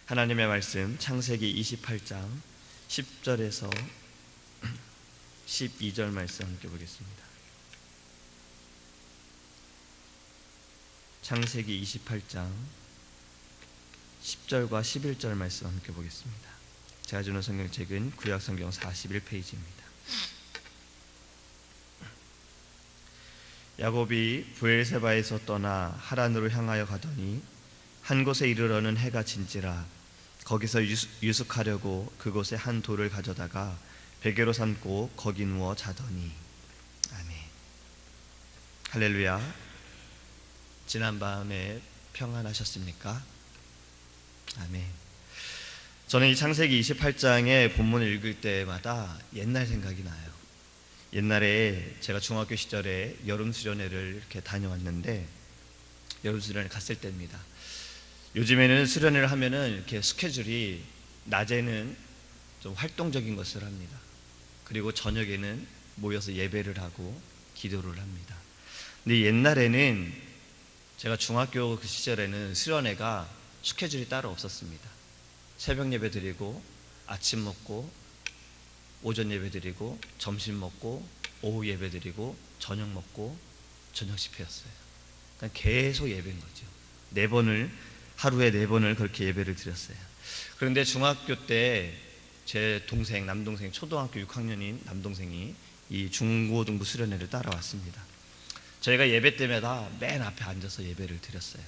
하나님의 말씀 창세기 28장 10절에서 12절 말씀 함께 보겠습니다. 창세기 28장 10절과 11절 말씀 함께 보겠습니다. 제가 주는 성경책은 구약성경 41페이지입니다. 야곱이 브엘세바에서 떠나 하란으로 향하여 가더니 한 곳에 이르러는 해가 진지라. 거기서 유숙하려고 그곳에 한 돌을 가져다가 베개로 삼고 거기 누워 자더니. 아멘. 할렐루야. 지난밤에 평안하셨습니까? 아멘. 저는 이 창세기 28장의 본문을 읽을 때마다 옛날 생각이 나요. 옛날에 제가 중학교 시절에 여름 수련회를 이렇게 다녀왔는데, 여름 수련회 갔을 때입니다. 요즘에는 수련회를 하면은 이렇게 스케줄이 낮에는 좀 활동적인 것을 합니다. 그리고 저녁에는 모여서 예배를 하고 기도를 합니다. 근데 옛날에는, 제가 중학교 그 시절에는 수련회가 스케줄이 따로 없었습니다. 새벽 예배 드리고 아침 먹고 오전 예배 드리고 점심 먹고 오후 예배 드리고 저녁 먹고 저녁 집회였어요. 그러니까 계속 예배인 거죠. 하루에 4번을 그렇게 예배를 드렸어요. 그런데 중학교 때 제 동생, 남동생, 초등학교 6학년인 남동생이 이 중고등부 수련회를 따라왔습니다. 저희가 예배 때마다 맨 앞에 앉아서 예배를 드렸어요.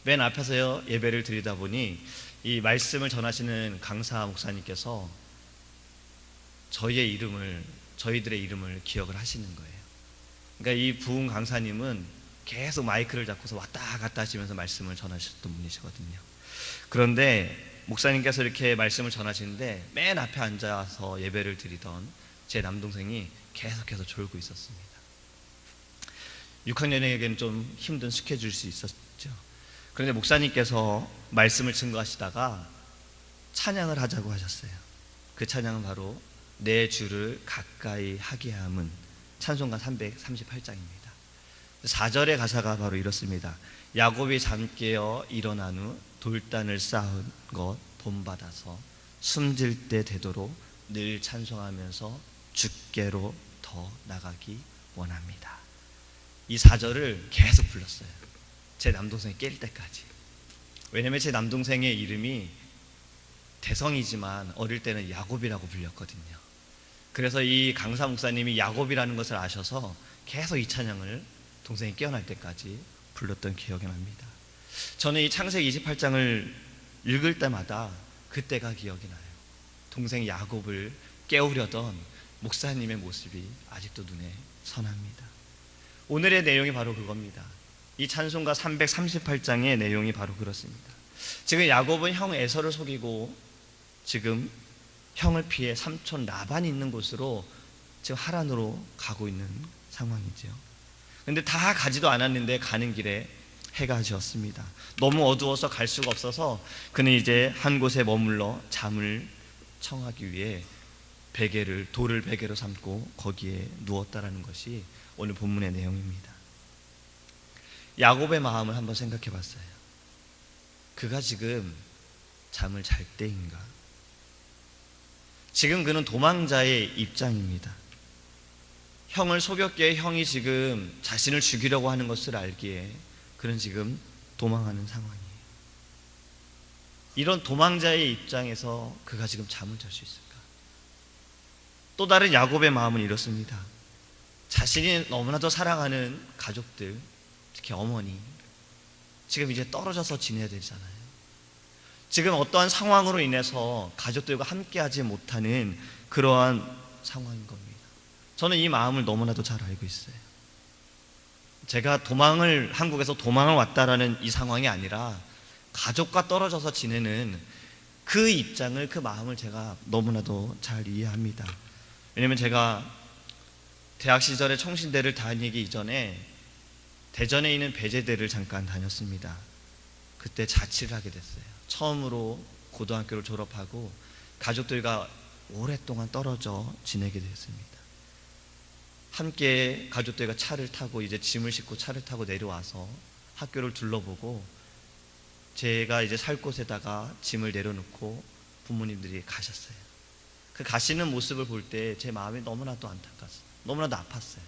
맨 앞에서 예배를 드리다 보니 이 말씀을 전하시는 강사 목사님께서 저희들의 이름을 기억을 하시는 거예요. 그러니까 이 부흥 강사님은 계속 마이크를 잡고서 왔다 갔다 하시면서 말씀을 전하셨던 분이시거든요. 그런데 목사님께서 이렇게 말씀을 전하시는데 맨 앞에 앉아서 예배를 드리던 제 남동생이 계속해서 졸고 있었습니다. 6학년에게는 좀 힘든 스케줄일 수 있었죠. 그런데 목사님께서 말씀을 증거하시다가 찬양을 하자고 하셨어요. 그 찬양은 바로 내 주를 가까이 하게 함은, 찬송가 338장입니다. 4절의 가사가 바로 이렇습니다. 야곱이 잠 깨어 일어난 후 돌단을 쌓은 것 본받아서 숨질 때 되도록 늘 찬송하면서 주께로 더 나가기 원합니다. 이 4절을 계속 불렀어요. 제 남동생이 깰 때까지. 왜냐면 제 남동생의 이름이 대성이지만 어릴 때는 야곱이라고 불렸거든요. 그래서 이 강사 목사님이 야곱이라는 것을 아셔서 계속 이 찬양을 동생이 깨어날 때까지 불렀던 기억이 납니다. 저는 이 창세기 28장을 읽을 때마다 그때가 기억이 나요. 동생 야곱을 깨우려던 목사님의 모습이 아직도 눈에 선합니다. 오늘의 내용이 바로 그겁니다. 이 찬송가 338장의 내용이 바로 그렇습니다. 지금 야곱은 형 에서를 속이고 지금 형을 피해 삼촌 라반이 있는 곳으로 지금 하란으로 가고 있는 상황이죠. 그런데 다 가지도 않았는데 가는 길에 해가 지었습니다. 너무 어두워서 갈 수가 없어서 그는 이제 한 곳에 머물러 잠을 청하기 위해 돌을 베개로 삼고 거기에 누웠다라는 것이 오늘 본문의 내용입니다. 야곱의 마음을 한번 생각해 봤어요. 그가 지금 잠을 잘 때인가? 지금 그는 도망자의 입장입니다. 형을 속였기에 형이 지금 자신을 죽이려고 하는 것을 알기에 그는 지금 도망하는 상황이에요. 이런 도망자의 입장에서 그가 지금 잠을 잘 수 있을까? 또 다른 야곱의 마음은 이렇습니다. 자신이 너무나도 사랑하는 가족들, 특히 어머니, 지금 이제 떨어져서 지내야 되잖아요. 지금 어떠한 상황으로 인해서 가족들과 함께하지 못하는 그러한 상황인 겁니다. 저는 이 마음을 너무나도 잘 알고 있어요. 제가 한국에서 도망을 왔다라는 이 상황이 아니라 가족과 떨어져서 지내는 그 입장을, 그 마음을 제가 너무나도 잘 이해합니다. 왜냐면 제가 대학 시절에 총신대를 다니기 이전에 대전에 있는 배제대를 잠깐 다녔습니다. 그때 자취를 하게 됐어요. 처음으로 고등학교를 졸업하고 가족들과 오랫동안 떨어져 지내게 됐습니다. 함께 가족들과 차를 타고 이제 짐을 싣고 차를 타고 내려와서 학교를 둘러보고 제가 이제 살 곳에다가 짐을 내려놓고 부모님들이 가셨어요. 그 가시는 모습을 볼 때 제 마음이 너무나도 안타까웠어요. 너무나도 아팠어요.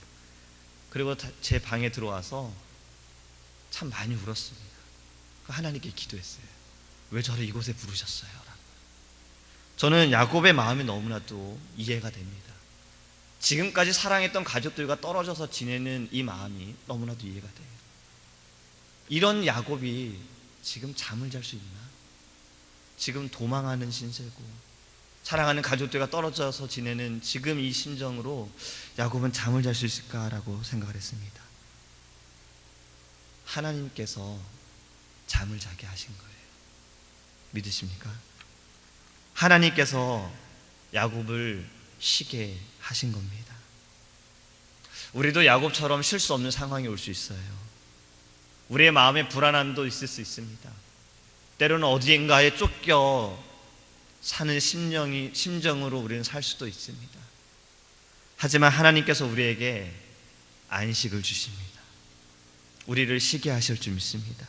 그리고 제 방에 들어와서 참 많이 울었습니다. 하나님께 기도했어요. 왜 저를 이곳에 부르셨어요? 저는 야곱의 마음이 너무나도 이해가 됩니다. 지금까지 사랑했던 가족들과 떨어져서 지내는 이 마음이 너무나도 이해가 돼요. 이런 야곱이 지금 잠을 잘 수 있나? 지금 도망하는 신세고 사랑하는 가족들과 떨어져서 지내는 지금 이 심정으로 야곱은 잠을 잘 수 있을까라고 생각을 했습니다. 하나님께서 잠을 자게 하신 거예요. 믿으십니까? 하나님께서 야곱을 쉬게 하신 겁니다. 우리도 야곱처럼 쉴 수 없는 상황이 올 수 있어요. 우리의 마음에 불안함도 있을 수 있습니다. 때로는 어디인가에 쫓겨 사는 심정으로 우리는 살 수도 있습니다. 하지만 하나님께서 우리에게 안식을 주십니다. 우리를 쉬게 하실 줄 믿습니다.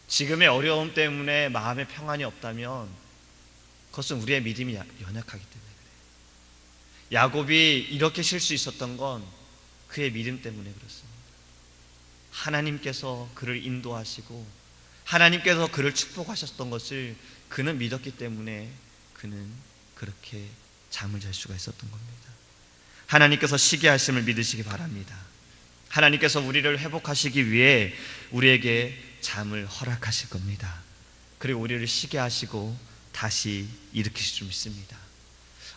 지금의 어려움 때문에 마음에 평안이 없다면 그것은 우리의 믿음이 연약하기 때문에 그래요. 야곱이 이렇게 쉴 수 있었던 건 그의 믿음 때문에 그렇습니다. 하나님께서 그를 인도하시고 하나님께서 그를 축복하셨던 것을 그는 믿었기 때문에 그는 그렇게 잠을 잘 수가 있었던 겁니다. 하나님께서 쉬게 하심을 믿으시기 바랍니다. 하나님께서 우리를 회복하시기 위해 우리에게 잠을 허락하실 겁니다. 그리고 우리를 쉬게 하시고 다시 일으키실 줄 믿습니다.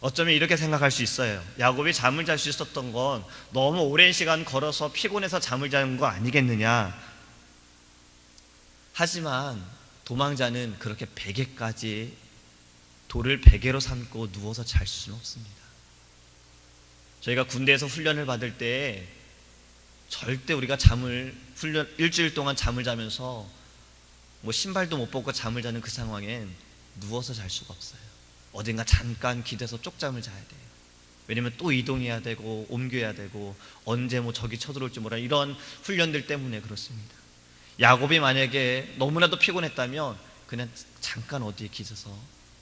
어쩌면 이렇게 생각할 수 있어요. 야곱이 잠을 잘 수 있었던 건 너무 오랜 시간 걸어서 피곤해서 잠을 자는 거 아니겠느냐. 하지만 도망자는 그렇게 베개까지 돌을 베개로 삼고 누워서 잘 수는 없습니다. 저희가 군대에서 훈련을 받을 때 절대 우리가 일주일 동안 잠을 자면서 신발도 못 벗고 잠을 자는 그 상황엔 누워서 잘 수가 없어요. 어딘가 잠깐 기대서 쪽잠을 자야 돼요. 왜냐면 또 이동해야 되고 옮겨야 되고 언제 적이 쳐들어올지 몰라 이런 훈련들 때문에 그렇습니다. 야곱이 만약에 너무나도 피곤했다면 그냥 잠깐 어디에 기대서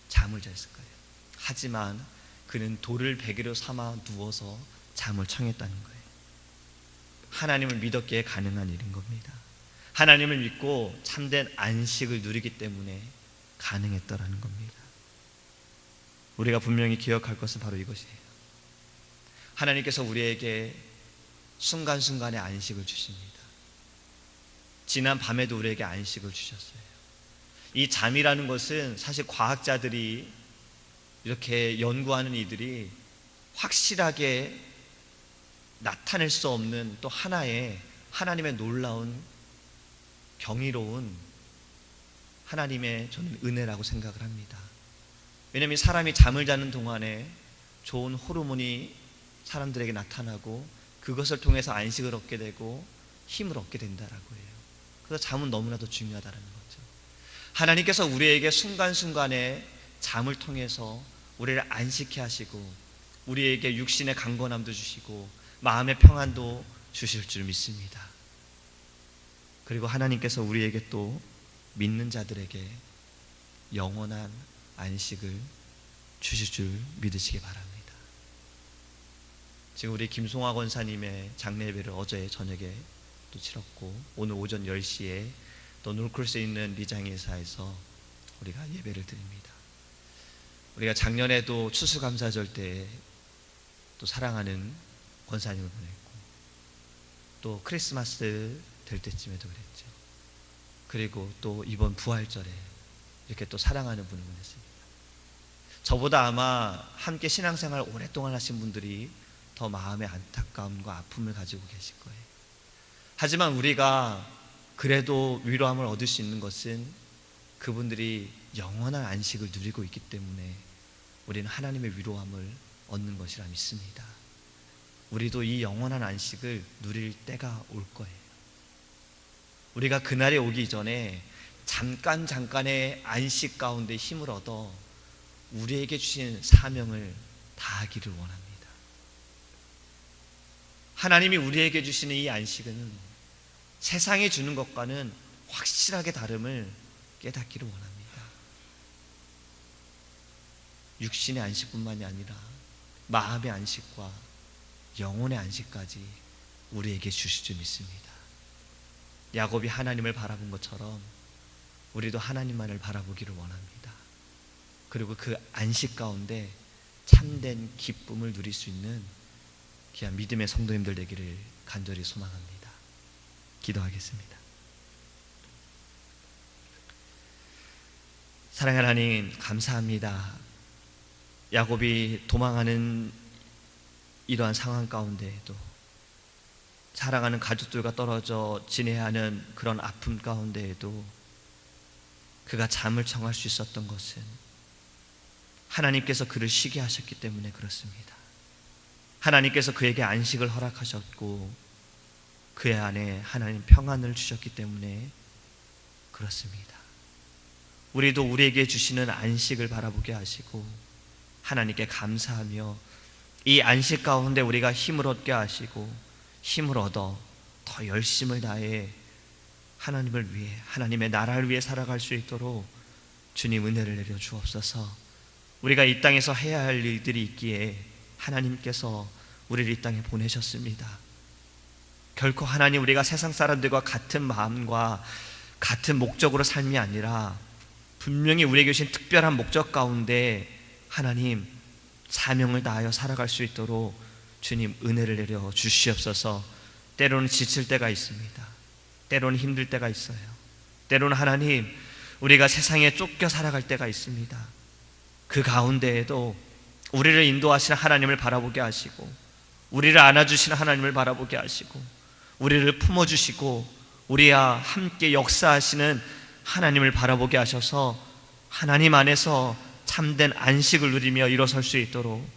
잠을 잤을 거예요. 하지만 그는 돌을 베개로 삼아 누워서 잠을 청했다는 거예요. 하나님을 믿었기에 가능한 일인 겁니다. 하나님을 믿고 참된 안식을 누리기 때문에 가능했더라는 겁니다. 우리가 분명히 기억할 것은 바로 이것이에요. 하나님께서 우리에게 순간순간의 안식을 주십니다. 지난 밤에도 우리에게 안식을 주셨어요. 이 잠이라는 것은 사실 과학자들이 이렇게 연구하는 이들이 확실하게 나타낼 수 없는 또 하나의 하나님의 놀라운 경이로운 하나님의 저는 은혜라고 생각을 합니다. 왜냐하면 사람이 잠을 자는 동안에 좋은 호르몬이 사람들에게 나타나고 그것을 통해서 안식을 얻게 되고 힘을 얻게 된다라고 해요. 그래서 잠은 너무나도 중요하다는 거죠. 하나님께서 우리에게 순간순간에 잠을 통해서 우리를 안식케 하시고 우리에게 육신의 강건함도 주시고 마음의 평안도 주실 줄 믿습니다. 그리고 하나님께서 우리에게 또 믿는 자들에게 영원한 안식을 주실 줄 믿으시기 바랍니다. 지금 우리 김송화 권사님의 장례 예배를 어제 저녁에 또 치렀고 오늘 오전 10시에 또 놀크루스에 있는 리장의사에서 우리가 예배를 드립니다. 우리가 작년에도 추수감사절 때 또 사랑하는 권사님을 보냈고 또 크리스마스 될 때쯤에도 그랬죠. 그리고 또 이번 부활절에 이렇게 또 사랑하는 분을 보냈습니다. 저보다 아마 함께 신앙생활 오랫동안 하신 분들이 더 마음의 안타까움과 아픔을 가지고 계실 거예요. 하지만 우리가 그래도 위로함을 얻을 수 있는 것은 그분들이 영원한 안식을 누리고 있기 때문에 우리는 하나님의 위로함을 얻는 것이라 믿습니다. 우리도 이 영원한 안식을 누릴 때가 올 거예요. 우리가 그날에 오기 전에 잠깐의 안식 가운데 힘을 얻어 우리에게 주신 사명을 다하기를 원합니다. 하나님이 우리에게 주시는 이 안식은 세상이 주는 것과는 확실하게 다름을 깨닫기를 원합니다. 육신의 안식뿐만이 아니라 마음의 안식과 영혼의 안식까지 우리에게 주실 줄 믿습니다. 야곱이 하나님을 바라본 것처럼 우리도 하나님만을 바라보기를 원합니다. 그리고 그 안식 가운데 참된 기쁨을 누릴 수 있는 귀한 믿음의 성도님들 되기를 간절히 소망합니다. 기도하겠습니다. 사랑하는 하나님, 감사합니다. 야곱이 도망하는 이러한 상황 가운데에도, 사랑하는 가족들과 떨어져 지내야 하는 그런 아픔 가운데에도 그가 잠을 청할 수 있었던 것은 하나님께서 그를 쉬게 하셨기 때문에 그렇습니다. 하나님께서 그에게 안식을 허락하셨고 그의 안에 하나님 평안을 주셨기 때문에 그렇습니다. 우리도 우리에게 주시는 안식을 바라보게 하시고 하나님께 감사하며 이 안식 가운데 우리가 힘을 얻게 하시고 힘을 얻어 더 열심을 다해 하나님을 위해, 하나님의 나라를 위해 살아갈 수 있도록 주님 은혜를 내려 주옵소서. 우리가 이 땅에서 해야 할 일들이 있기에 하나님께서 우리를 이 땅에 보내셨습니다. 결코 하나님, 우리가 세상 사람들과 같은 마음과 같은 목적으로 삶이 아니라 분명히 우리에게 주신 특별한 목적 가운데 하나님 사명을 다하여 살아갈 수 있도록 주님 은혜를 내려 주시옵소서. 때로는 지칠 때가 있습니다. 때로는 힘들 때가 있어요. 때로는 하나님 우리가 세상에 쫓겨 살아갈 때가 있습니다. 그 가운데에도 우리를 인도하시는 하나님을 바라보게 하시고 우리를 안아주시는 하나님을 바라보게 하시고 우리를 품어주시고 우리와 함께 역사하시는 하나님을 바라보게 하셔서 하나님 안에서 참된 안식을 누리며 일어설 수 있도록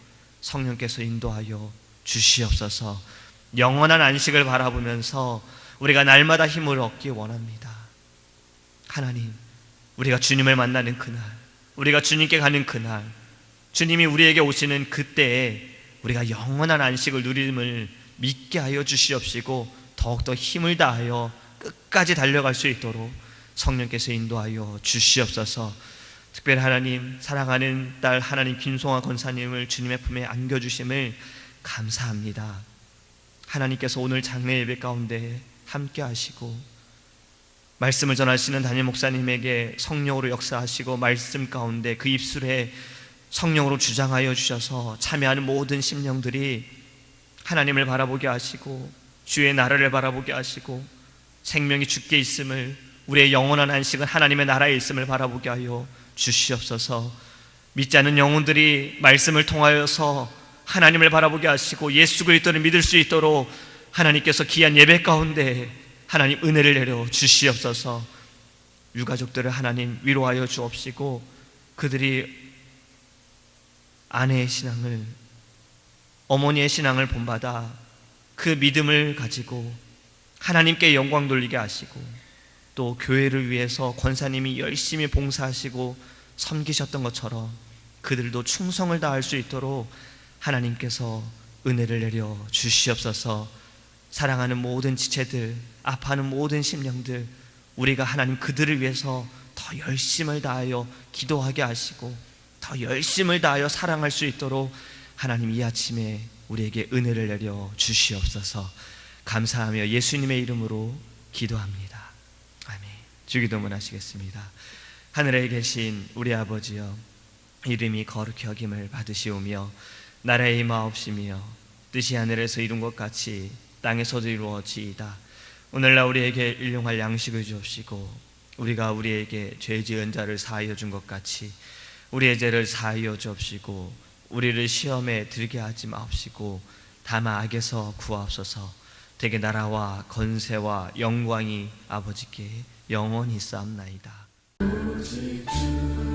성령께서 인도하여 주시옵소서. 영원한 안식을 바라보면서 우리가 날마다 힘을 얻기 원합니다. 하나님, 우리가 주님을 만나는 그날, 우리가 주님께 가는 그날, 주님이 우리에게 오시는 그때에 우리가 영원한 안식을 누림을 믿게 하여 주시옵시고 더욱더 힘을 다하여 끝까지 달려갈 수 있도록 성령께서 인도하여 주시옵소서. 특별히 하나님, 사랑하는 딸 하나님 김송아 권사님을 주님의 품에 안겨주심을 감사합니다. 하나님께서 오늘 장례 예배 가운데 함께 하시고 말씀을 전하시는 담임 목사님에게 성령으로 역사하시고 말씀 가운데 그 입술에 성령으로 주장하여 주셔서 참여하는 모든 심령들이 하나님을 바라보게 하시고 주의 나라를 바라보게 하시고 생명이 주께 있음을, 우리의 영원한 안식은 하나님의 나라에 있음을 바라보게 하여 주시옵소서. 믿지 않는 영혼들이 말씀을 통하여서 하나님을 바라보게 하시고 예수 그리스도를 믿을 수 있도록 하나님께서 귀한 예배 가운데 하나님 은혜를 내려 주시옵소서. 유가족들을 하나님 위로하여 주옵시고 그들이 아내의 신앙을, 어머니의 신앙을 본받아 그 믿음을 가지고 하나님께 영광 돌리게 하시고 또 교회를 위해서 권사님이 열심히 봉사하시고 섬기셨던 것처럼 그들도 충성을 다할 수 있도록 하나님께서 은혜를 내려 주시옵소서. 사랑하는 모든 지체들, 아파하는 모든 심령들, 우리가 하나님 그들을 위해서 더 열심을 다하여 기도하게 하시고 더 열심을 다하여 사랑할 수 있도록 하나님 이 아침에 우리에게 은혜를 내려 주시옵소서. 감사하며 예수님의 이름으로 기도합니다. 아멘. 주기도문 하시겠습니다. 하늘에 계신 우리 아버지여, 이름이 거룩히 여김을 받으시오며 나라의 임하옵시며 뜻이 하늘에서 이룬 것 같이 땅에서도 이루어지이다. 오늘날 우리에게 일용할 양식을 주옵시고 우리가 우리에게 죄 지은 자를 사하여 준 것 같이 우리의 죄를 사하여 주옵시고 우리를 시험에 들게 하지 마옵시고 다만 악에서 구하옵소서. 되게 나라와 건세와 영광이 아버지께 영원히 쌓옵나이다. 오직 주